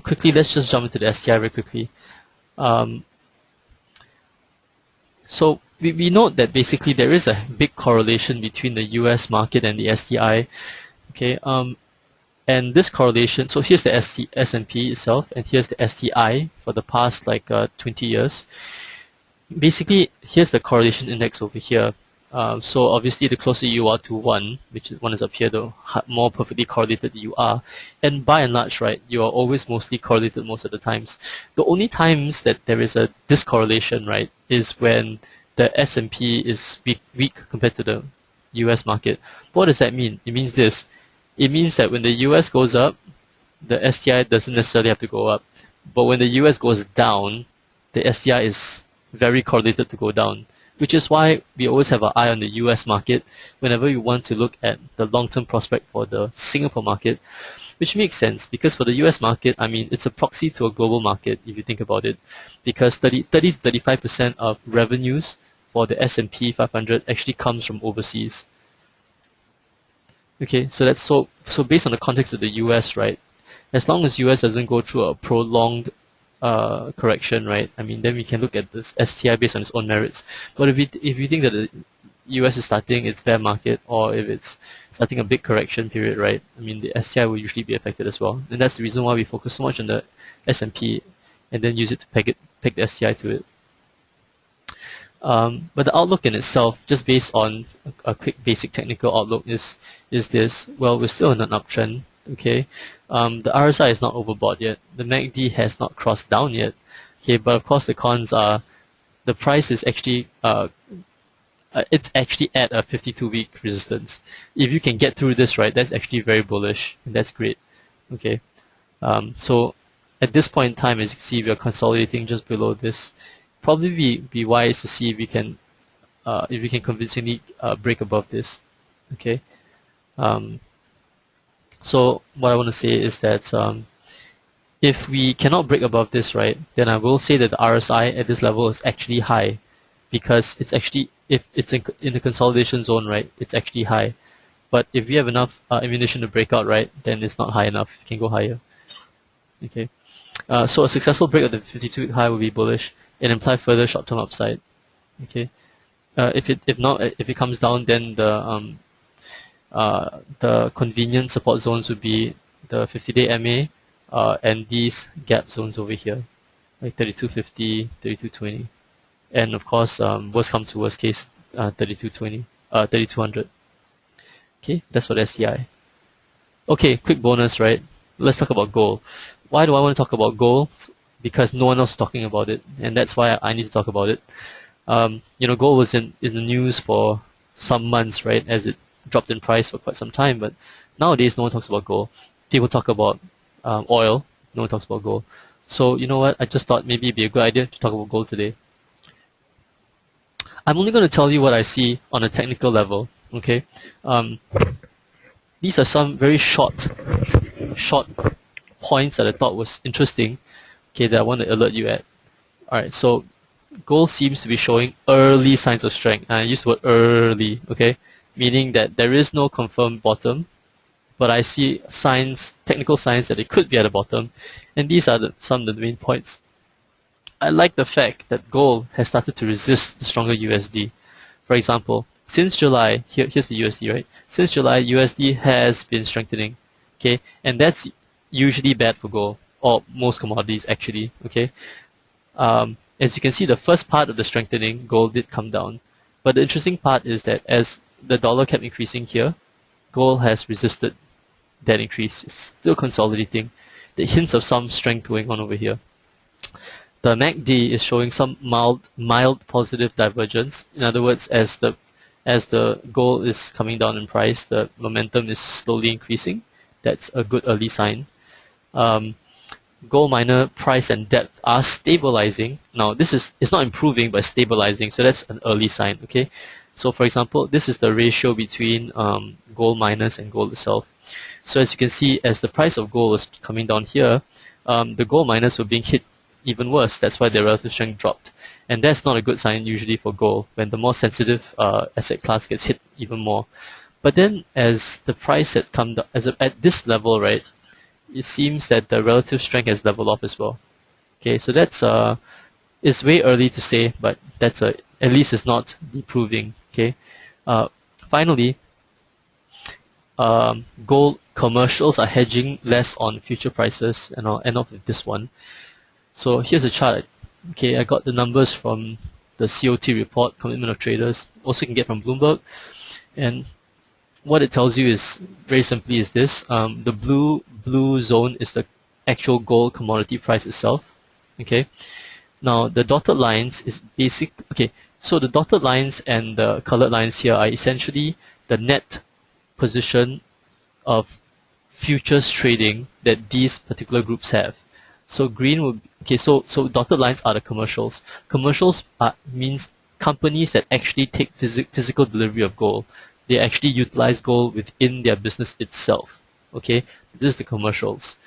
Quickly, let's just jump into the STI very quickly. So we note that basically there is a big correlation between the US market and the STI. Okay, and this correlation, so here's the S&P itself, and here's the STI for the past 20 years. Basically, here's the correlation index over here. So obviously the closer you are to 1, which is 1 is up here, the more perfectly correlated you are. And by and large, right, you are always mostly correlated most of the times. The only times that there is a discorrelation, right, is when the S&P is weak compared to the US market. What does that mean? It means this. It means that when the US goes up, the STI doesn't necessarily have to go up. But when the US goes down, the STI is very correlated to go down. which is why we always have our eye on the US market whenever we want to look at the long-term prospect for the Singapore market, which makes sense because for the US market, I mean, it's a proxy to a global market if you think about it, because 30 to 35% of revenues for the S&P 500 actually comes from overseas. Okay, so that's so based on the context of the US, right? As long as US doesn't go through a prolonged correction, right? I mean, then we can look at this STI based on its own merits. But if you think that the US is starting its bear market, or if it's starting a big correction period, right? I mean, the STI will usually be affected as well, and that's the reason why we focus so much on the S&P, and then use it to peg the STI to it. But the outlook in itself, just based on a quick basic technical outlook, is this: well, we're still in an uptrend. Okay, the RSI is not overbought yet. The MACD has not crossed down yet. Okay, but of course the cons are the price is actually it's actually at a 52-week resistance. If you can get through this, right, that's actually very bullish, and that's great. Okay, so at this point in time, as you can see, we are consolidating just below this. Probably be wise to see if we can convincingly break above this. Okay. So what I want to say is that if we cannot break above this, right, then I will say that the RSI at this level is actually high, because it's actually, if it's in the consolidation zone, right, it's actually high. But if we have enough ammunition to break out, right, then it's not high enough. It can go higher. Okay. So a successful break of the 52-week high will be bullish and imply further short-term upside. Okay. If it comes down, then the convenient support zones would be the 50-day MA and these gap zones over here, like 3250, 3220, and of course, worst come to worst case, 3220, 3200. Okay, that's for the STI. Okay, quick bonus, right? Let's talk about gold. Why do I want to talk about gold? Because no one else is talking about it, and that's why I need to talk about it. Gold was in the news for some months, right, as it dropped in price for quite some time, but nowadays no one talks about gold. People talk about oil, no one talks about gold. So you know what, I just thought maybe it'd be a good idea to talk about gold today. I'm only going to tell you what I see on a technical level, okay? These are some very short points that I thought was interesting, okay, that I want to alert you at. Alright, so gold seems to be showing early signs of strength. I use the word early, okay? Meaning that there is no confirmed bottom, but I see signs, technical signs that it could be at the bottom, and these are some of the main points. I like the fact that gold has started to resist the stronger USD. For example, since July, here's the USD, right? Since July, USD has been strengthening, okay? And that's usually bad for gold, or most commodities actually, okay? As you can see, the first part of the strengthening, gold did come down. But the interesting part is that as the dollar kept increasing here, gold has resisted that increase. It's still consolidating. The hints of some strength going on over here. The MACD is showing some mild positive divergence. In other words, as the gold is coming down in price, the momentum is slowly increasing. That's a good early sign. Gold miner price and depth are stabilizing. Now it's not improving but stabilizing, so that's an early sign. Okay, so for example, this is the ratio between gold miners and gold itself. So as you can see, as the price of gold is coming down here, the gold miners were being hit even worse. That's why their relative strength dropped, and that's not a good sign usually for gold when the more sensitive asset class gets hit even more. But then as the price had come down, at this level, right, it seems that the relative strength has leveled off as well. Okay, so that's it's way early to say, but that's at least it's not deproving. Okay, finally, gold commercials are hedging less on future prices, and I'll end off with this one. So here's a chart. Okay, I got the numbers from the COT report, Commitment of Traders. Also, you can get from Bloomberg, and what it tells you is very simply is this: the blue zone is the actual gold commodity price itself. Okay, now the dotted lines is basic. Okay, so the dotted lines and the colored lines here are essentially the net position of futures trading that these particular groups have. So green will okay. So dotted lines are the commercials. Commercials means companies that actually take physical delivery of gold. They actually utilize gold within their business itself. Okay, this is the commercials.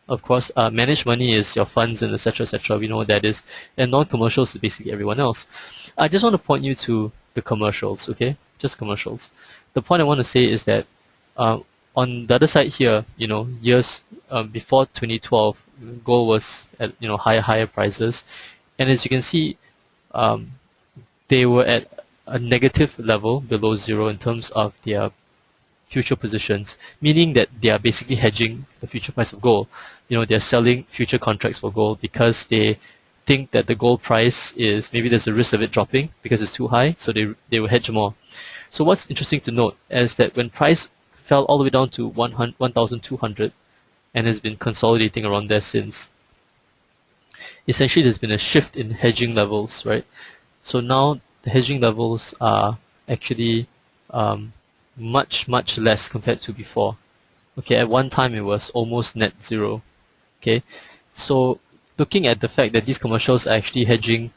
Of course, managed money is your funds and etc. etc. We know what that is, and non-commercials is basically everyone else. I just want to point you to the commercials. Okay, just commercials. The point I want to say is that on the other side here, years before 2012, gold was at higher prices, and as you can see, they were at a negative level below zero in terms of their future positions, meaning that they are basically hedging the future price of gold. They're selling future contracts for gold because they think that the gold price is, maybe there's a risk of it dropping because it's too high, so they will hedge more. So what's interesting to note is that when price fell all the way down to 1,200 and has been consolidating around there since, essentially there's been a shift in hedging levels, right? So now the hedging levels are actually much less compared to before. Okay, at one time it was almost net zero. Okay, so looking at the fact that these commercials are actually hedging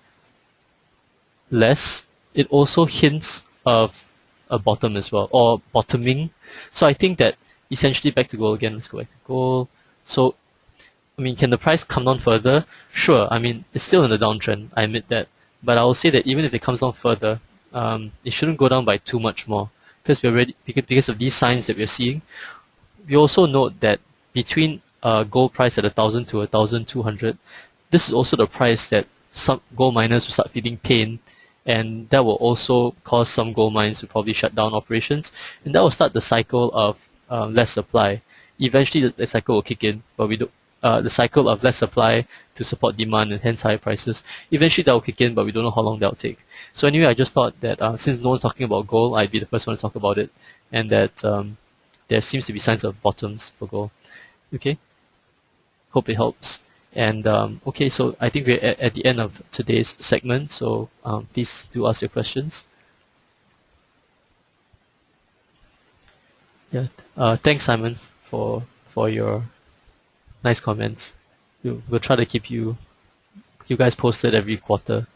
less, it also hints of a bottom as well, or bottoming. So I think that essentially, back to gold again, let's go back to gold. So can the price come down further? Sure. It's still in the downtrend, I admit that, but I will say that even if it comes down further, it shouldn't go down by too much more, because of these signs that we're seeing. We also note that between gold price at 1,000 to 1,200, this is also the price that some gold miners will start feeling pain, and that will also cause some gold mines to probably shut down operations, and that will start the cycle of less supply. Eventually, the cycle will kick in, but the cycle of less supply to support demand and hence higher prices. Eventually that will kick in, but we don't know how long that will take. So anyway, I just thought that since no one's talking about gold, I'd be the first one to talk about it, and that there seems to be signs of bottoms for gold. Okay, hope it helps. And okay, so I think we're at the end of today's segment, so please do ask your questions. Yeah, thanks Simon for your nice comments. We'll try to keep you guys posted every quarter.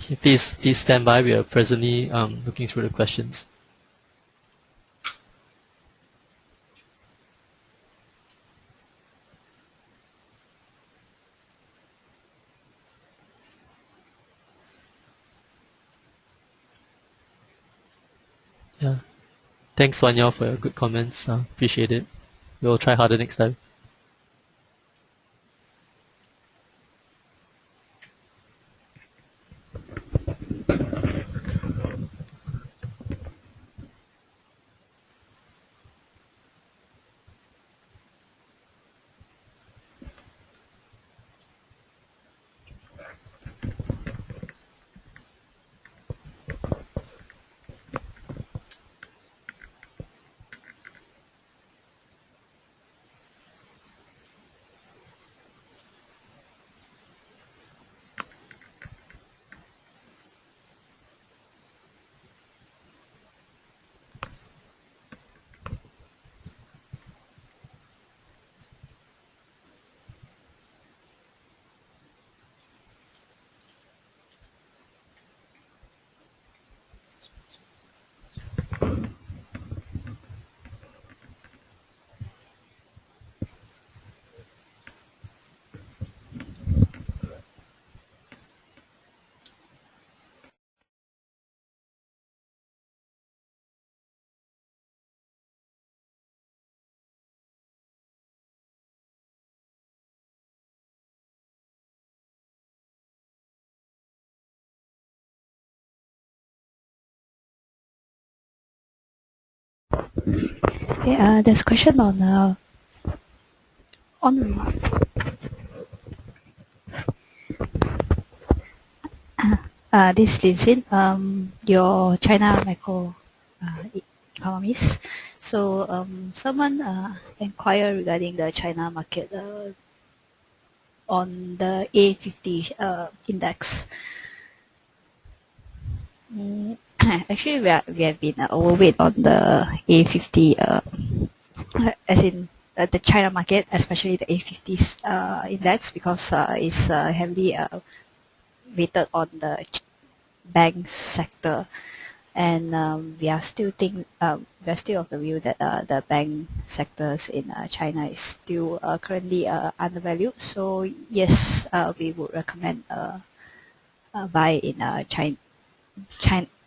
Okay, please stand by. We are presently looking through the questions. Yeah. Thanks, Wanya, for your good comments. Appreciate it. We'll try harder next time. Okay, there's a question on this Lin Xin, your China macro economist. So someone inquired regarding the China market on the A50 index. Actually, we have been overweight on the A50, as in the China market, especially the A50s index, because it's heavily weighted on the bank sector, and we are still of the view that the bank sectors in China is still currently undervalued. So yes, we would recommend buy in China,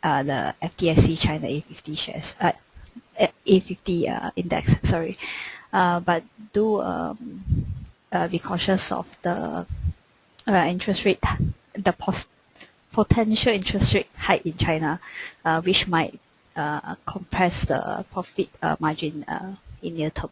the FTSE China A50 shares, A50 index. Sorry, but do be cautious of the interest rate, the potential interest rate hike in China, which might compress the profit margin in near term.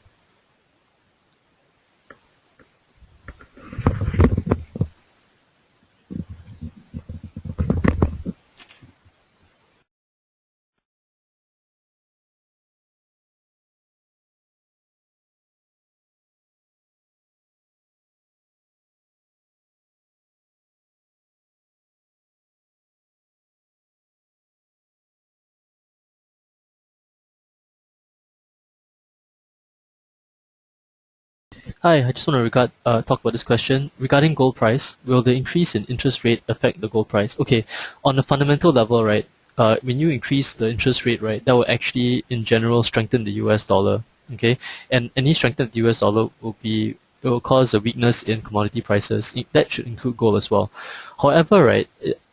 Hi, I just want to talk about this question. Regarding gold price, will the increase in interest rate affect the gold price? Okay, on a fundamental level, right, when you increase the interest rate, right, that will actually, in general, strengthen the US dollar, okay? And any strengthen the US dollar it will cause a weakness in commodity prices. That should include gold as well. However, right,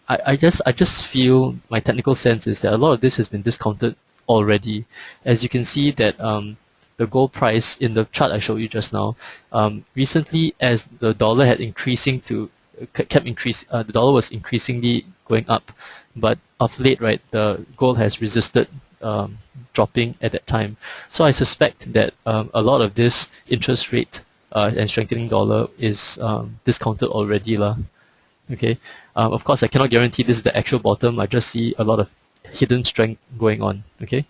I just feel my technical sense is that a lot of this has been discounted already. As you can see that the gold price in the chart I showed you just now, recently as the dollar had the dollar was increasingly going up, but of late, right, the gold has resisted dropping at that time. So I suspect that a lot of this interest rate and strengthening dollar is discounted already, lah. Okay. Of course, I cannot guarantee this is the actual bottom. I just see a lot of hidden strength going on. Okay.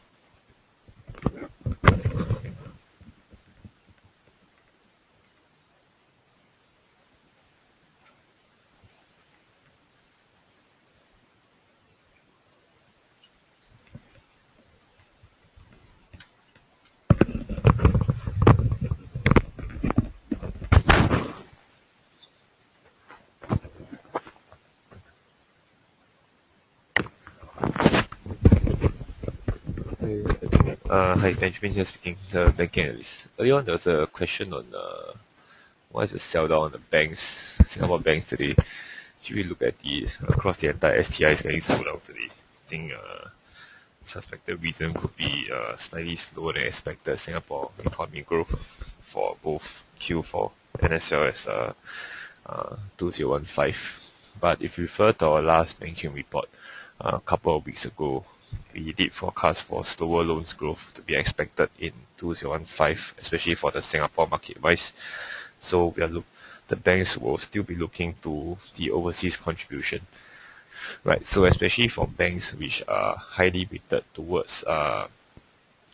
Hi, Benjamin here speaking, the banking analyst. Earlier on, there was a question on why is the sell down on the banks, Singapore banks today. Should we look at across the entire STI is getting sold out today? I think suspected reason could be slightly slower than expected Singapore economy growth for both Q4 and as well as 2015. But if you refer to our last banking report a couple of weeks ago, we did forecast for slower loans growth to be expected in 2015, especially for the Singapore market-wise. So the banks will still be looking to the overseas contribution, right? So especially for banks which are highly weighted towards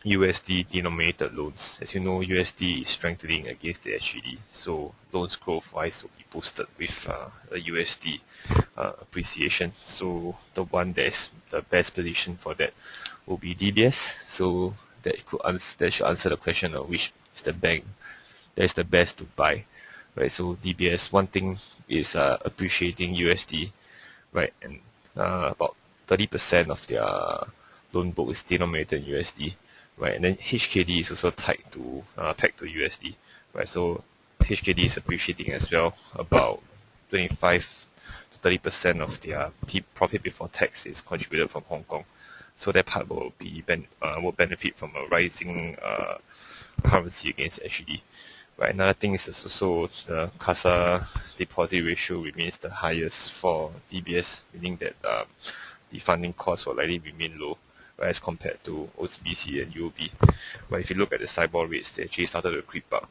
USD denominated loans. As you know, USD is strengthening against the SGD, so loans growth wise will be boosted with the USD appreciation. So the one that is the best position for that will be DBS. So that should answer the question of which is the bank that is the best to buy, right? So DBS, one thing is appreciating USD, right, and about 30% of their loan book is denominated in USD, right? And then HKD is also tied to pegged to USD, right? So HKD is appreciating as well. About 25 to 30% of their profit before tax is contributed from Hong Kong, so that part will benefit from a rising currency against SGD. Right. Another thing is also the CASA deposit ratio remains the highest for DBS, meaning that the funding costs will likely remain low, right, as compared to OCBC and UOB. But if you look at the SIBOR rates, they actually started to creep up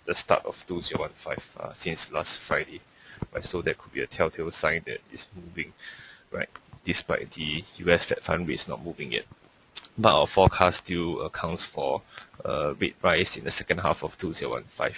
the start of 2015 since last Friday, right? So that could be a telltale sign that it's moving, right, despite the US Fed fund rates not moving yet. but our forecast still accounts for rate rise in the second half of 2015.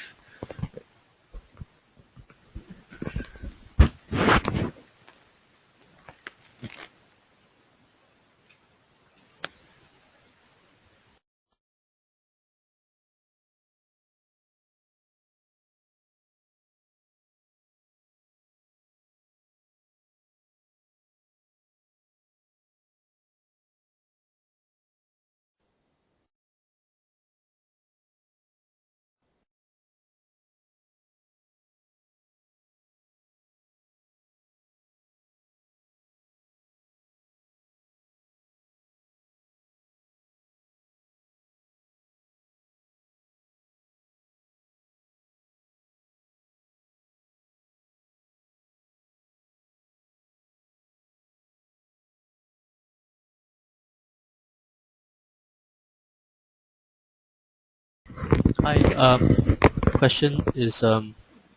Hi. Question is,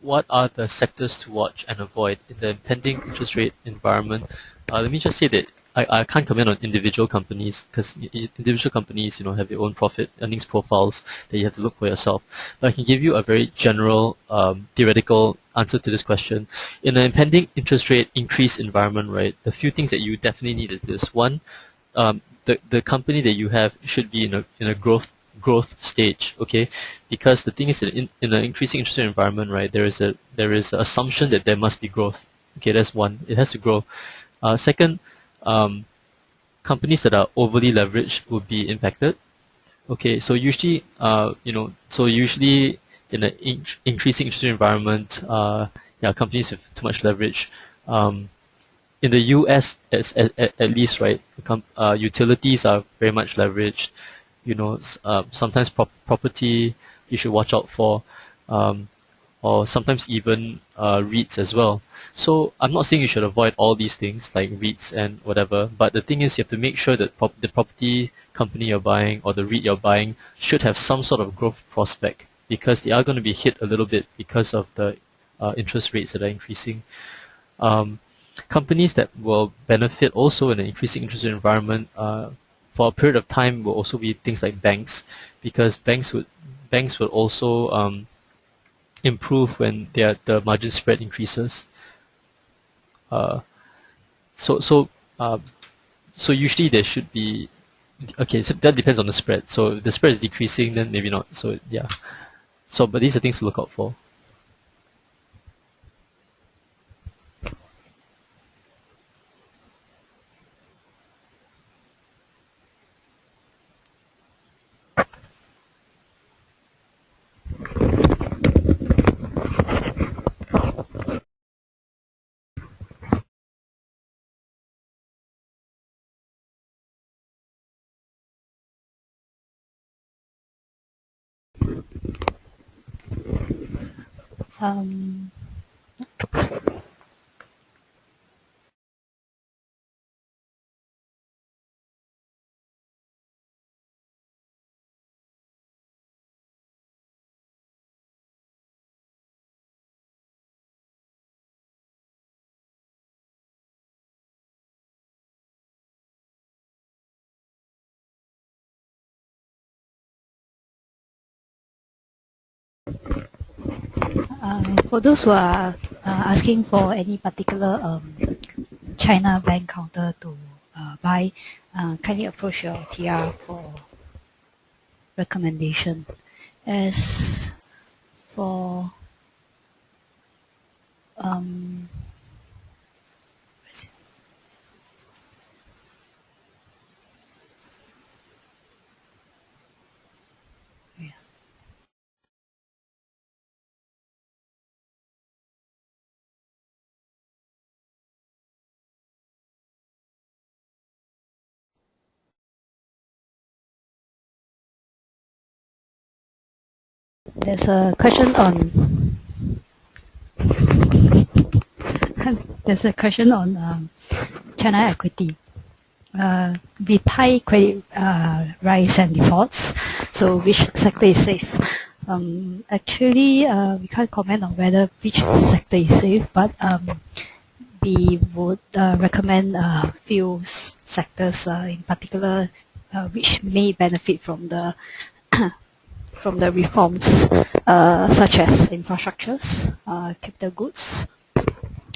what are the sectors to watch and avoid in the impending interest rate environment? Let me just say that I can't comment on individual companies because individual companies, have their own profit earnings profiles that you have to look for yourself. But I can give you a very general, theoretical answer to this question. In an impending interest rate increase environment, right, the few things that you definitely need is this. One, the company that you have should be in a growth stage, okay? Because the thing is that in an increasing interest rate environment, right, there is an assumption that there must be growth. Okay, that's one. It has to grow. Second, companies that are overly leveraged will be impacted. Okay, so usually, in an increasing interest rate environment, companies with too much leverage. In the U.S., at least, right, utilities are very much leveraged. Sometimes property you should watch out for, or sometimes even REITs as well. So I'm not saying you should avoid all these things like REITs and whatever, but the thing is you have to make sure that the property company you're buying or the REIT you're buying should have some sort of growth prospect, because they are going to be hit a little bit because of the interest rates that are increasing. Companies that will benefit also in an increasing interest rate environment for a period of time will also be things like banks, because banks would also improve when the margin spread increases. So usually there should be, okay, so that depends on the spread. So if the spread is decreasing, then maybe not. So yeah. So but these are things to look out for. Um, for those who are asking for any particular China bank counter to buy, kindly approach your TR for recommendation. As for where is it? Yeah. There's a question on there's a question on China equity. With high credit rise and defaults, so which sector is safe? Actually, we can't comment on whether which sector is safe, but we would recommend a few sectors in particular which may benefit from the from the reforms such as infrastructures, capital goods,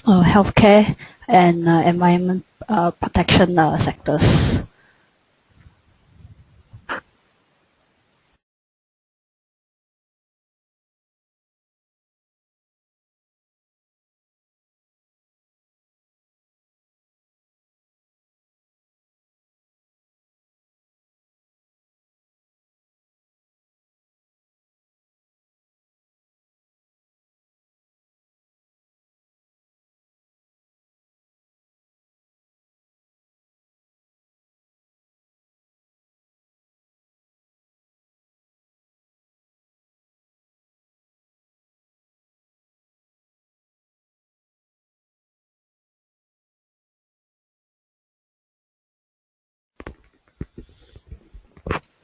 healthcare, and environment protection sectors.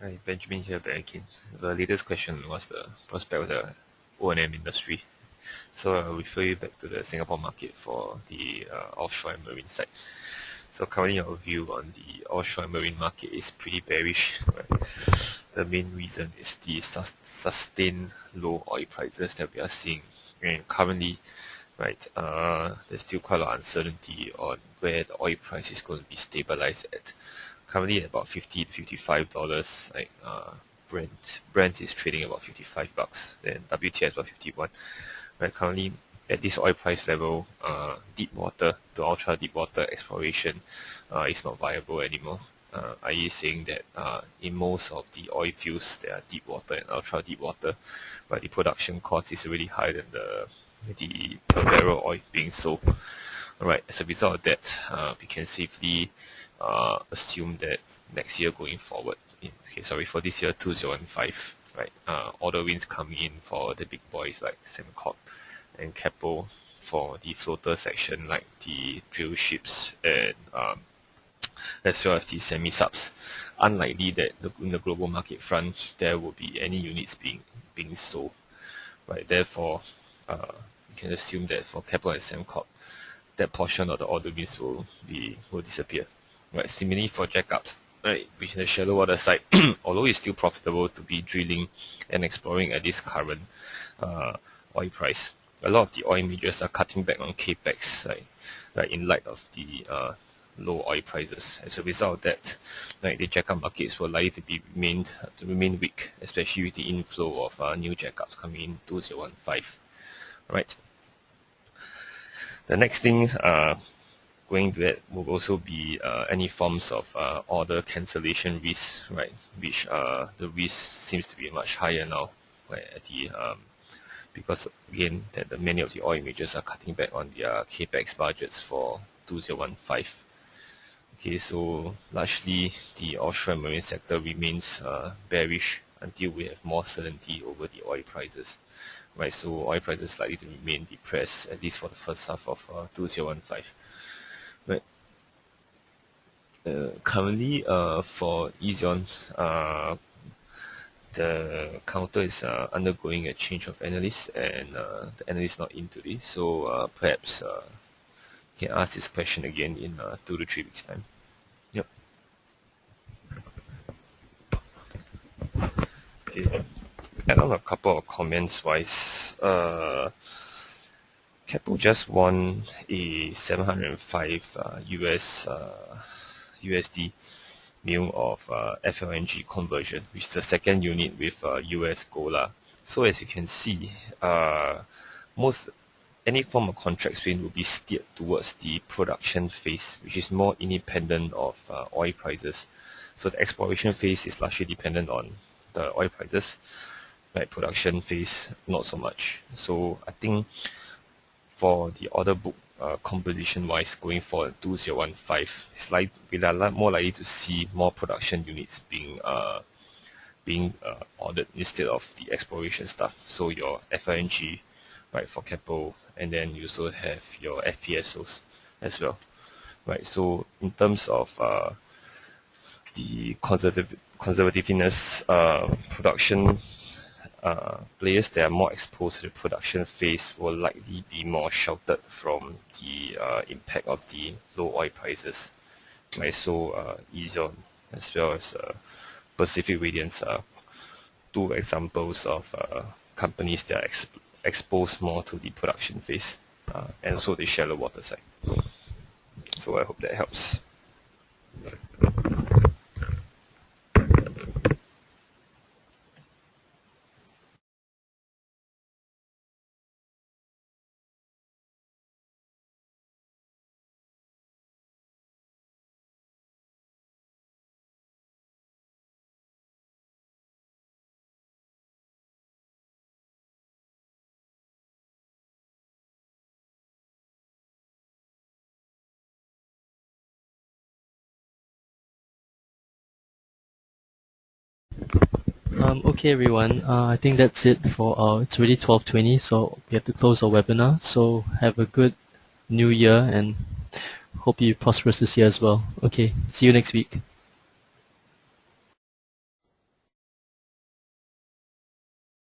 Hi, Benjamin here back again. The latest question was the prospect of the O&M industry. So I'll refer you back to the Singapore market for the offshore and marine side. So currently our view on the offshore and marine market is pretty bearish. Right? The main reason is the sustained low oil prices that we are seeing. And currently, right, there's still quite a lot of uncertainty on where the oil price is going to be stabilized at. Currently at about $50 to $55. Like Brent is trading about $55. Then WTI is about 51. Right, currently at this oil price level, deep water to ultra deep water exploration is not viable anymore. I.e. saying that in most of the oil fields that are deep water and ultra deep water, but the production cost is really higher than the per barrel oil being sold. Alright, as a result of that, we can safely assume that next year going forward, for this year 2015, right, order wins coming in for the big boys like Sembcorp and Keppel for the floater section like the drill ships and as well as the semi-subs. Unlikely that in the global market front there will be any units being sold. Right, therefore, you can assume that for Keppel and Sembcorp, that portion of the order wins will disappear. Right, similarly for jackups, right, which in the shallow water side, although it's still profitable to be drilling and exploring at this current oil price, a lot of the oil majors are cutting back on capex, right, in light of the low oil prices. As a result of that, right, the jackup markets will likely to remain weak, especially with the inflow of new jackups coming in 2015. Right. The next thing going to that will also be any forms of order cancellation risk, right? Which the risk seems to be much higher now, right? At the because again that many of the oil majors are cutting back on their capex budgets for 2015. Okay, so largely the offshore and marine sector remains bearish until we have more certainty over the oil prices. Right, so oil prices likely to remain depressed at least for the first half of 2015. Right. Currently, for Ezion, the counter is undergoing a change of analyst, and the analyst is not in today. So perhaps you can ask this question again in 2 to 3 weeks' time. Yep. Okay. Add on a couple of comments wise. Keppel just won a 705 USD mil of FLNG conversion, which is the second unit with US Golar. So as you can see, any form of contract win will be steered towards the production phase, which is more independent of oil prices. So the exploration phase is largely dependent on the oil prices, right? Production phase not so much. So I think for the order book composition wise going forward 2015, we are more likely to see more production units being ordered instead of the exploration stuff. So your FLNG, right, for Keppel, and then you also have your FPSOs as well, right? So in terms of the conservativeness, production players that are more exposed to the production phase will likely be more sheltered from the impact of the low oil prices. Right, so Ezion, as well as Pacific Radiance are two examples of companies that are exposed more to the production phase, and so they share the water side. So I hope that helps. Okay, everyone. I think that's it for our. It's already 12:20, so we have to close our webinar. So have a good New Year and hope you prosperous this year as well. Okay, see you next week.